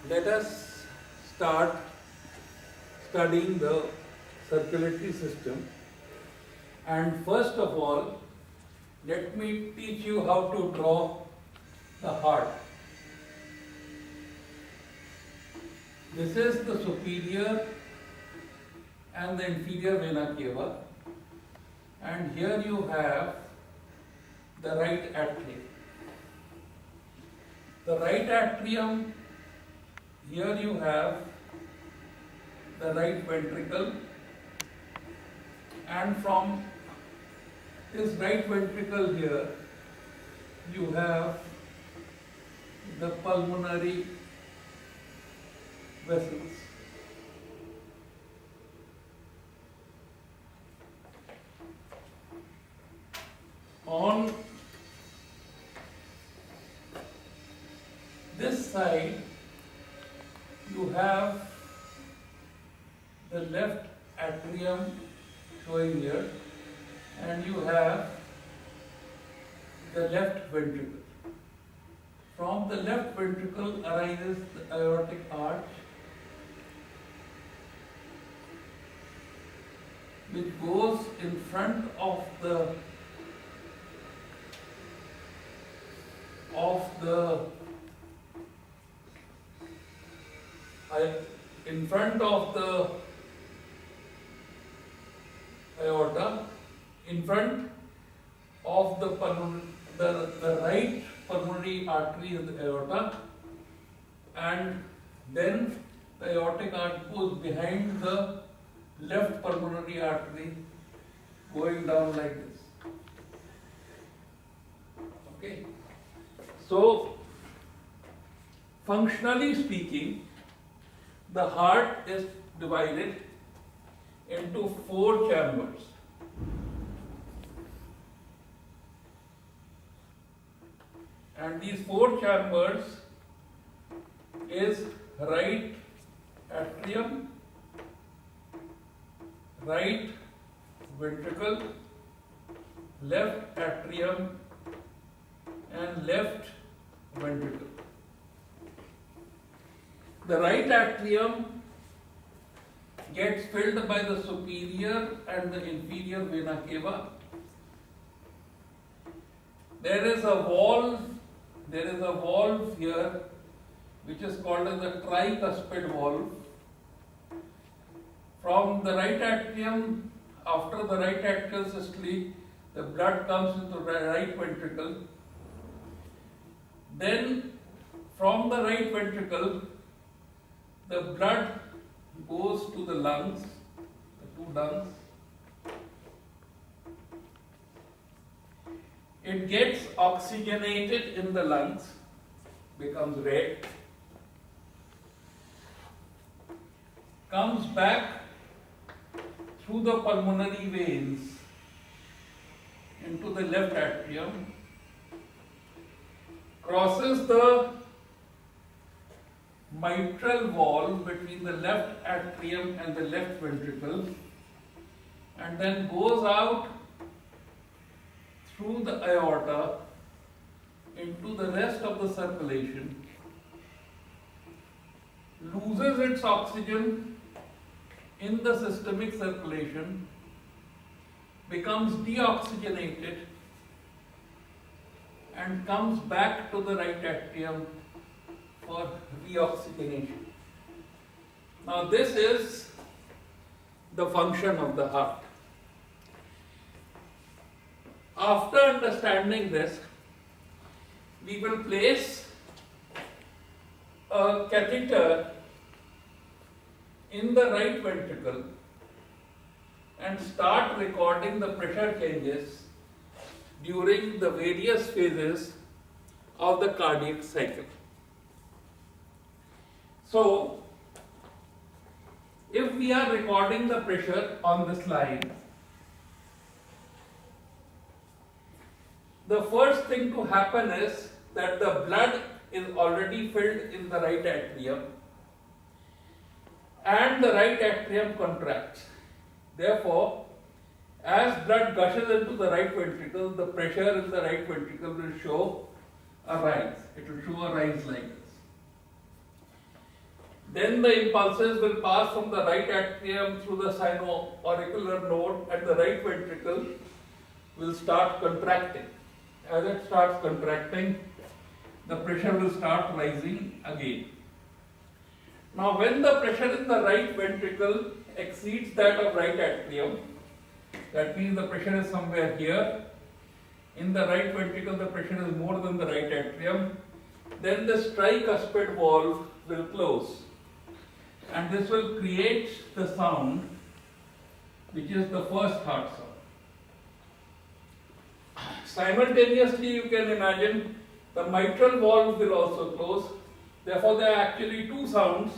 Let us start studying the circulatory system, and first of all let me teach you how to draw the heart. This is the superior and the inferior vena cava, and here you have the right atrium. The right atrium, here you have the right ventricle, and from this right ventricle here you have the pulmonary vessels. On this side you have the left atrium showing here, and you have the left ventricle. From the left ventricle arises the aortic arch, which goes in front of the aorta, in front of the right pulmonary artery in the aorta, and then the aortic arch goes behind the left pulmonary artery, going down like this. Okay. So, functionally speaking, the heart is divided into 4 chambers. And these 4 chambers is right atrium, right ventricle, left atrium, and left ventricle. The right atrium gets filled by the superior and the inferior vena cava. There is a valve here which is called as the tricuspid valve. From the right atrium, after the right atrial systole, the blood comes into the right ventricle. Then from the right ventricle, the blood goes to the lungs, the 2 lungs. It gets oxygenated in the lungs, becomes red, comes back through the pulmonary veins into the left atrium, crosses the mitral valve between the left atrium and the left ventricle, and then goes out through the aorta into the rest of the circulation, loses its oxygen in the systemic circulation, becomes deoxygenated, and comes back to the right atrium for reoxygenation. Now this is the function of the heart. After understanding this, we will place a catheter in the right ventricle and start recording the pressure changes during the various phases of the cardiac cycle. So, if we are recording the pressure on this line, the first thing to happen is that the blood is already filled in the right atrium and the right atrium contracts. Therefore, as blood gushes into the right ventricle, the pressure in the right ventricle will show a rise. It will show a rise like this. Then the impulses will pass from the right atrium through the sino-auricular node, and the right ventricle will start contracting. As it starts contracting, the pressure will start rising again. Now when the pressure in the right ventricle exceeds that of right atrium, that means the pressure is somewhere here, in the right ventricle the pressure is more than the right atrium, then this tricuspid valve will close. And this will create the sound which is the first heart sound. Simultaneously, you can imagine the mitral valve will also close. Therefore, there are actually two sounds,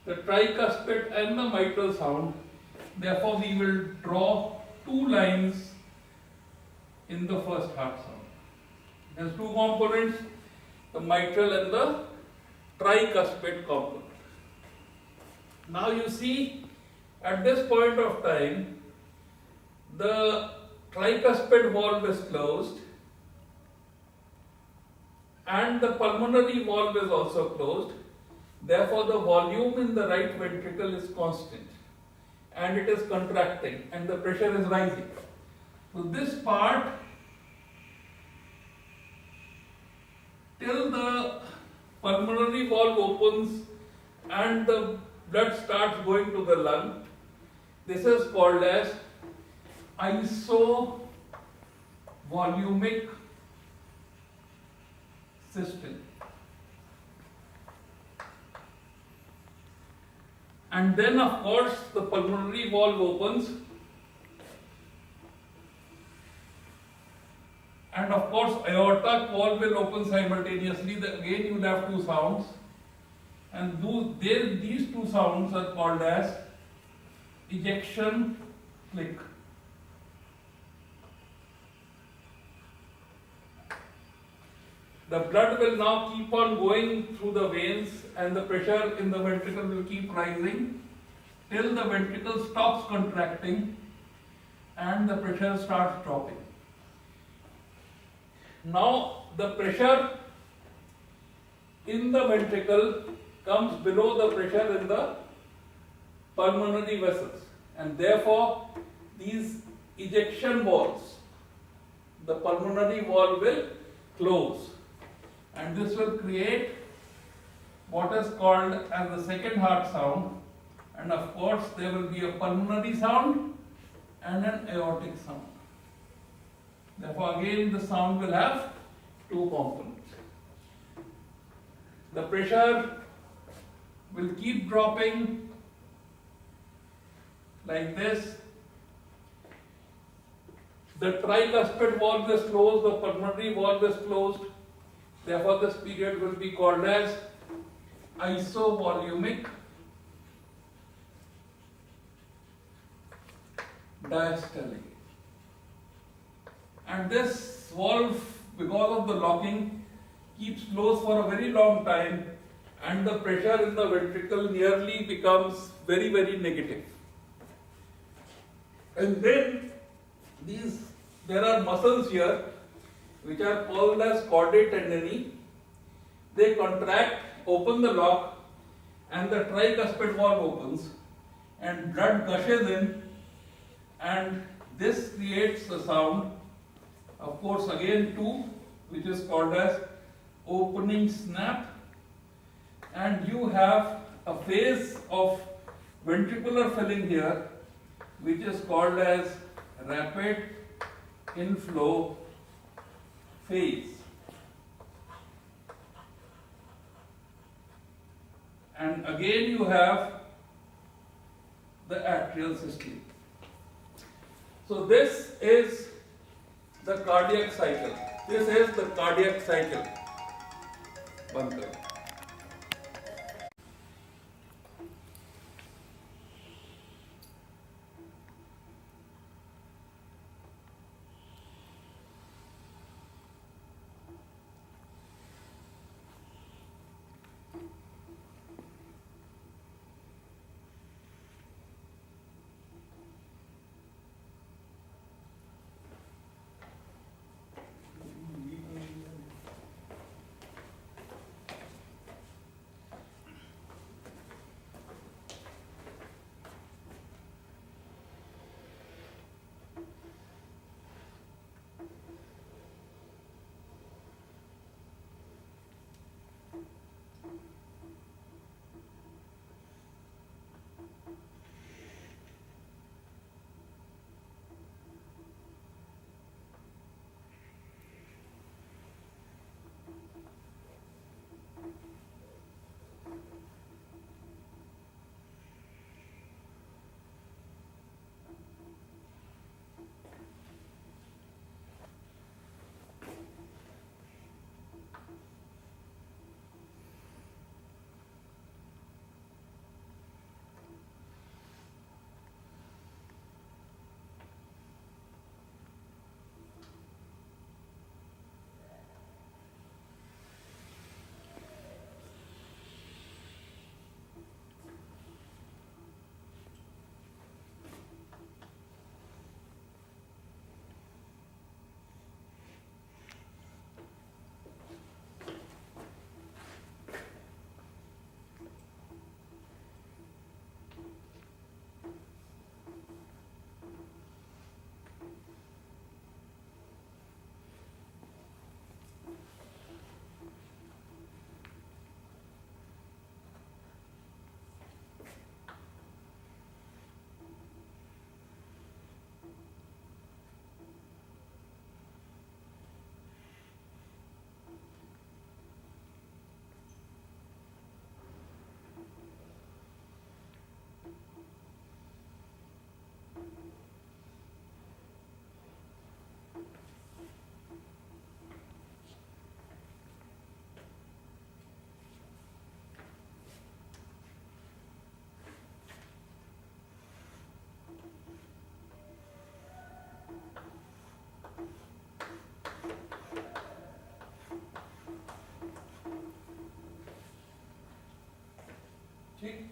the tricuspid and the mitral sound. Therefore, we will draw two lines in the first heart sound. There's two components, the mitral and the tricuspid component. Now you see, at this point of time, the tricuspid valve is closed and the pulmonary valve is also closed. Therefore, the volume in the right ventricle is constant and it is contracting and the pressure is rising. So this part, till the pulmonary valve opens and the blood starts going to the lung, this is called as isovolumic system. And then of course the pulmonary valve opens, and of course aortic valve will open simultaneously. Again you will have two sounds, and these two sounds are called as ejection click. The blood will now keep on going through the veins and the pressure in the ventricle will keep rising till the ventricle stops contracting and the pressure starts dropping. Now the pressure in the ventricle comes below the pressure in the pulmonary vessels, and therefore these ejection valves, the pulmonary valve will close, and this will create what is called as the second heart sound, and of course there will be a pulmonary sound and an aortic sound. Therefore again the sound will have two components. The pressure will keep dropping like this. The tricuspid valve is closed, the pulmonary valve is closed. Therefore this period will be called as isovolumic diastole. And this valve, because of the locking, keeps closed for a very long time, and the pressure in the ventricle nearly becomes very, very negative. And then there are muscles here which are called as chordae tendineae. They contract, open the lock, and the tricuspid valve opens, and blood gushes in, and this creates a sound. Of course, again two, which is called as opening snap, and you have a phase of ventricular filling here, which is called as rapid inflow phase. And again you have the atrial system. So this is the cardiac cycle. This is the cardiac cycle. Band karo. ठीक.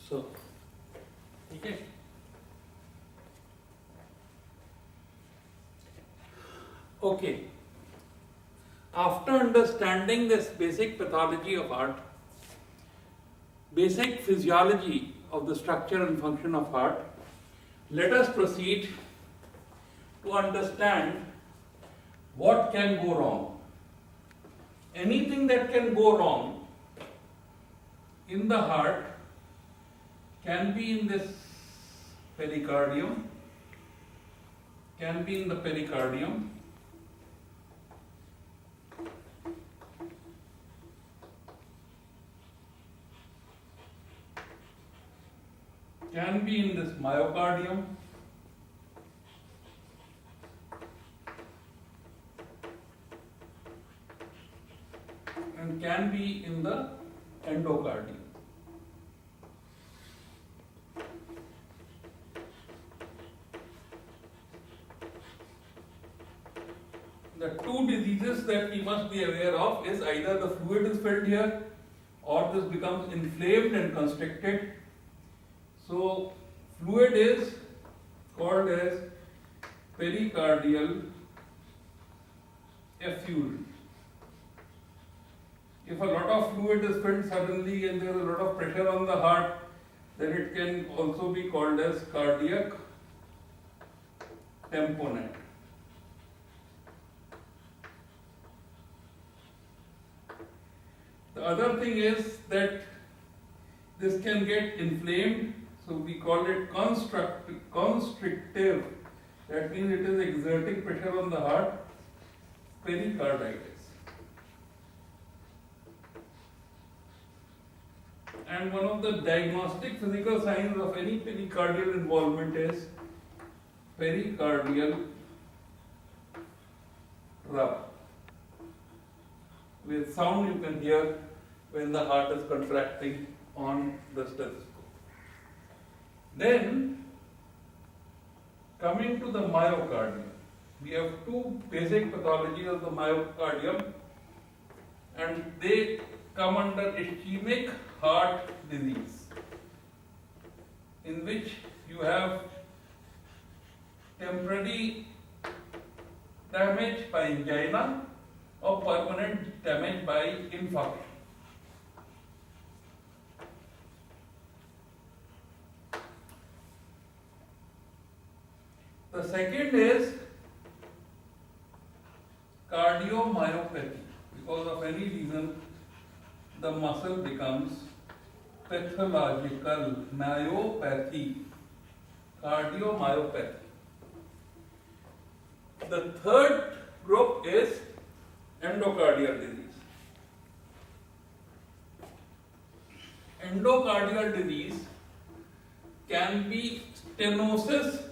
So, okay. Okay. After understanding this basic pathology of heart, basic physiology of the structure and function of heart, let us proceed to understand what can go wrong. Anything that can go wrong in the heart can be in this pericardium, can be in the pericardium, can be in this myocardium, and can be in the endocardium. The two diseases that we must be aware of is either the fluid is filled here or this becomes inflamed and constricted. So fluid is called as pericardial effusion. If a lot of fluid is filled suddenly and there is a lot of pressure on the heart, then it can also be called as cardiac tamponade. The other thing is that this can get inflamed, so we call it constrictive. That means it is exerting pressure on the heart, pericarditis. And one of the diagnostic physical signs of any pericardial involvement is pericardial rub. With sound you can hear when the heart is contracting on the stethoscope. Then, coming to the myocardium, we have two basic pathologies of the myocardium, and they come under ischemic heart disease, in which you have temporary damage by angina or permanent damage by infarction. The second is cardiomyopathy. Because of any reason, the muscle becomes pathological. Myopathy, cardiomyopathy. The third group is endocardial disease. Endocardial disease can be stenosis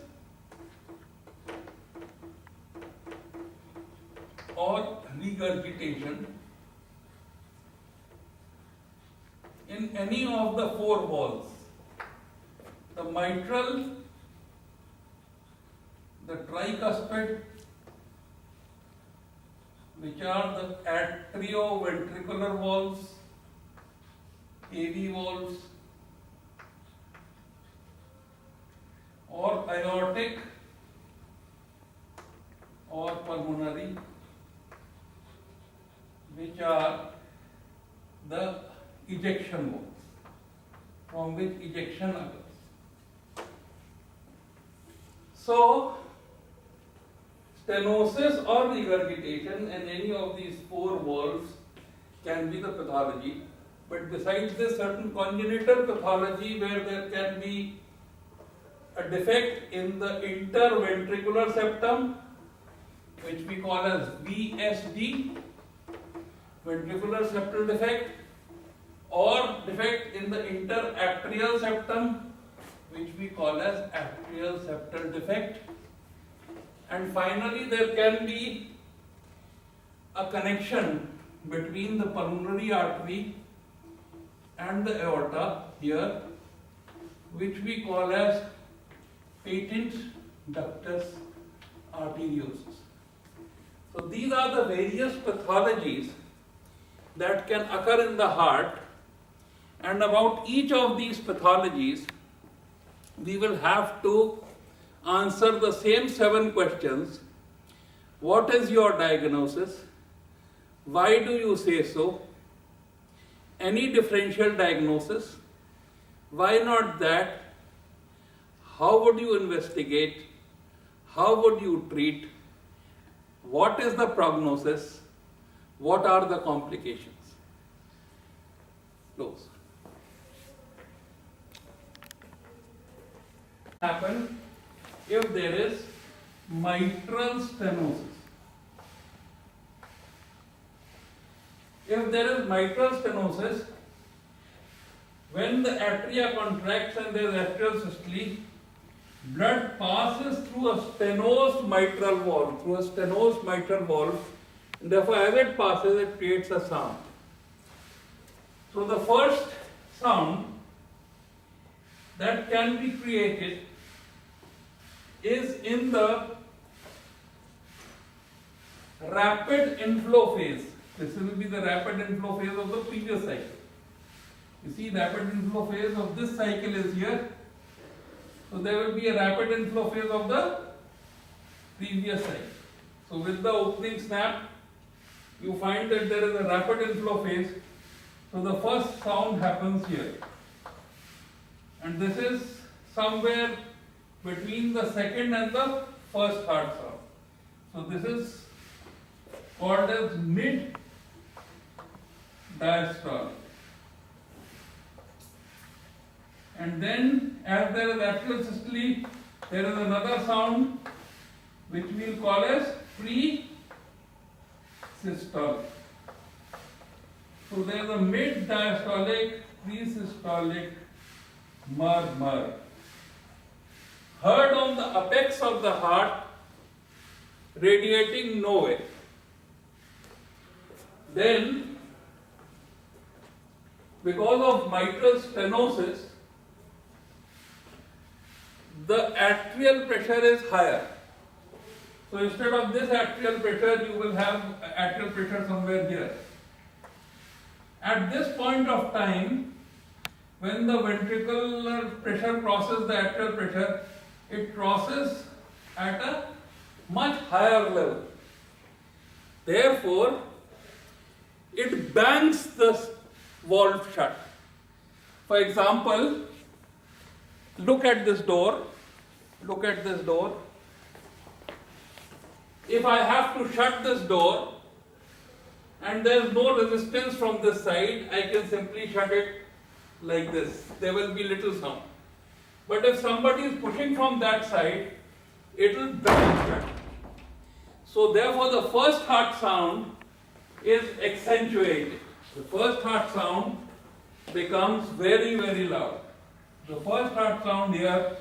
or regurgitation in any of the four walls: the mitral, the tricuspid, which are the atrioventricular valves, AV valves, or aortic or pulmonary, which are the ejection mode, from which ejection occurs. So, stenosis or regurgitation in any of these four valves can be the pathology. But besides this, certain congenital pathology where there can be a defect in the interventricular septum, which we call as VSD, ventricular septal defect, or defect in the interarterial septum, which we call as atrial septal defect. And finally, there can be a connection between the pulmonary artery and the aorta here, which we call as patent ductus arteriosus. So these are the various pathologies that can occur in the heart, and about each of these pathologies we will have to answer the same 7 questions. What is your diagnosis? Why do you say so? Any differential diagnosis? Why not that? How would you investigate? How would you treat? What is the prognosis? What are the complications? Close. Happen if there is mitral stenosis. If there is mitral stenosis, when the atria contracts and there is atrial systole, blood passes through a stenosed mitral valve, and therefore as it passes, it creates a sound. So the first sound that can be created is in the rapid inflow phase. This will be the rapid inflow phase of the previous cycle. You see, rapid inflow phase of this cycle is here. So there will be a rapid inflow phase of the previous cycle. So with the opening snap, you find that there is a rapid inflow phase. So the first sound happens here. And this is somewhere between the second and the first heart sound. So this is called as mid diastolic. And then as there is atrial systole, there is another sound which we will call as pre-systolic. So there is a mid diastolic, pre-systolic murmur heard on the apex of the heart, radiating nowhere. Then, because of mitral stenosis, the atrial pressure is higher. So instead of this atrial pressure, you will have atrial pressure somewhere here. At this point of time, when the ventricular pressure crosses the atrial pressure, it crosses at a much higher level. Therefore, it bangs the valve shut. For example, look at this door. Look at this door. If I have to shut this door and there is no resistance from this side, I can simply shut it like this. There will be little sound. But if somebody is pushing from that side, it will bang shut. So therefore the first heart sound is accentuated. The first heart sound becomes very, very loud. The first heart sound here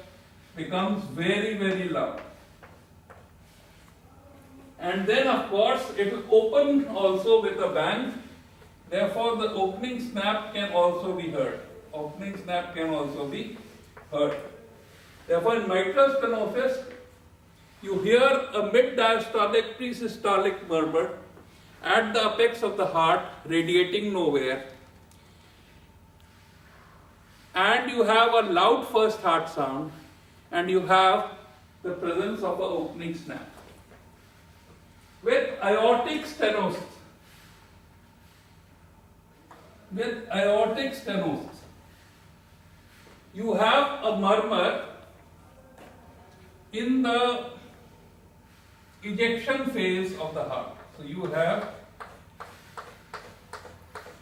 becomes very, very loud. And then of course it will open also with a bang. Therefore the opening snap can also be heard. Opening snap can also be heard. Therefore in mitral stenosis, you hear a mid-diastolic pre-systolic murmur at the apex of the heart, radiating nowhere. And you have a loud first heart sound, and you have the presence of an opening snap. With aortic stenosis, with aortic stenosis. You have a murmur in the ejection phase of the heart. So you have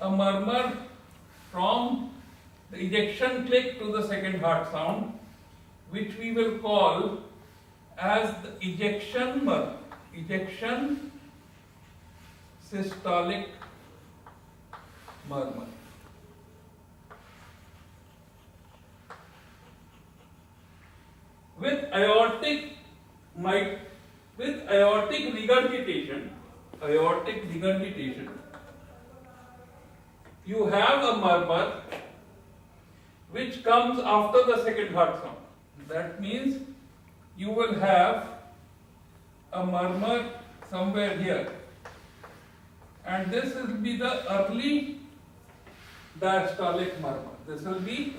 a murmur from the ejection click to the second heart sound, which we will call as the ejection murmur, ejection systolic murmur. With aortic regurgitation, you have a murmur which comes after the second heart sound. That means you will have a murmur somewhere here, and this will be the early diastolic murmur. This will be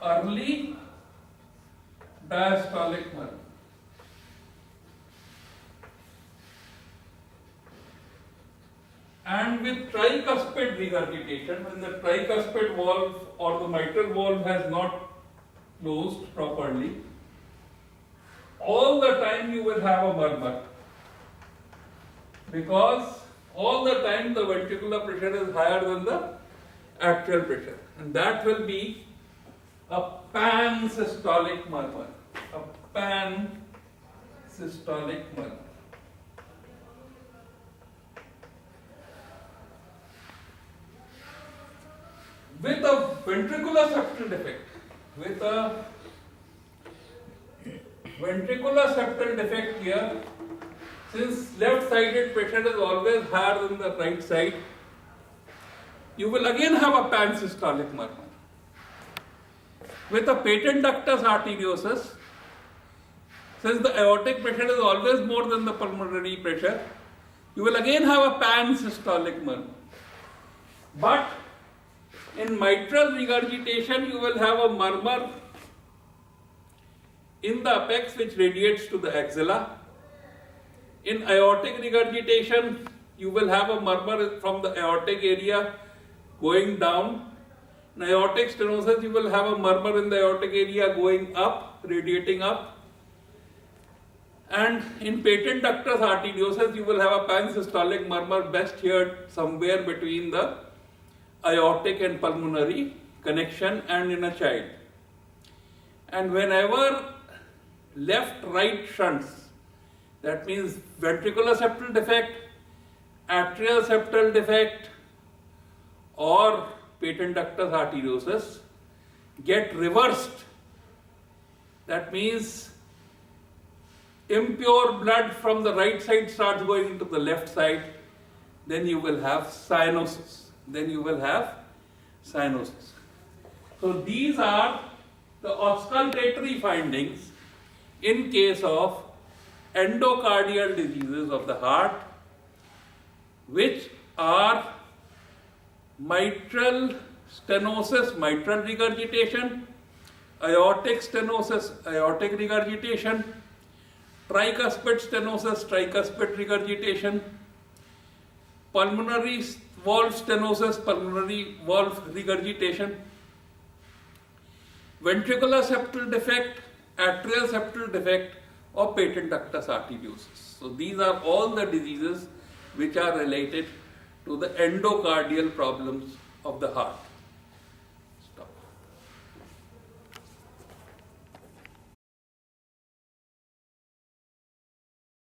early diastolic murmur. And with tricuspid regurgitation, when the tricuspid valve or the mitral valve has not closed properly, all the time you will have a murmur, because all the time the ventricular pressure is higher than the actual pressure, and that will be a pan-systolic murmur, a pan-systolic murmur. With a ventricular septal defect, here, since left-sided pressure is always higher than the right side, you will again have a pan-systolic murmur. With a patent ductus arteriosus, since the aortic pressure is always more than the pulmonary pressure, you will again have a pan-systolic murmur. But in mitral regurgitation, you will have a murmur in the apex which radiates to the axilla. In aortic regurgitation, you will have a murmur from the aortic area going down. In aortic stenosis, you will have a murmur in the aortic area going up, radiating up. And in patent ductus arteriosus, you will have a pan-systolic murmur best heard somewhere between the aortic and pulmonary connection and in a child. And whenever left-right shunts, that means ventricular septal defect, atrial septal defect, or patent ductus arteriosus get reversed, that means impure blood from the right side starts going into the left side, then you will have cyanosis. So these are the auscultatory findings in case of endocardial diseases of the heart, which are mitral stenosis, mitral regurgitation, aortic stenosis, aortic regurgitation, tricuspid stenosis, tricuspid regurgitation, pulmonary valve stenosis, pulmonary valve regurgitation, ventricular septal defect, atrial septal defect, or patent ductus arteriosus. So these are all the diseases which are related to the endocardial problems of the heart.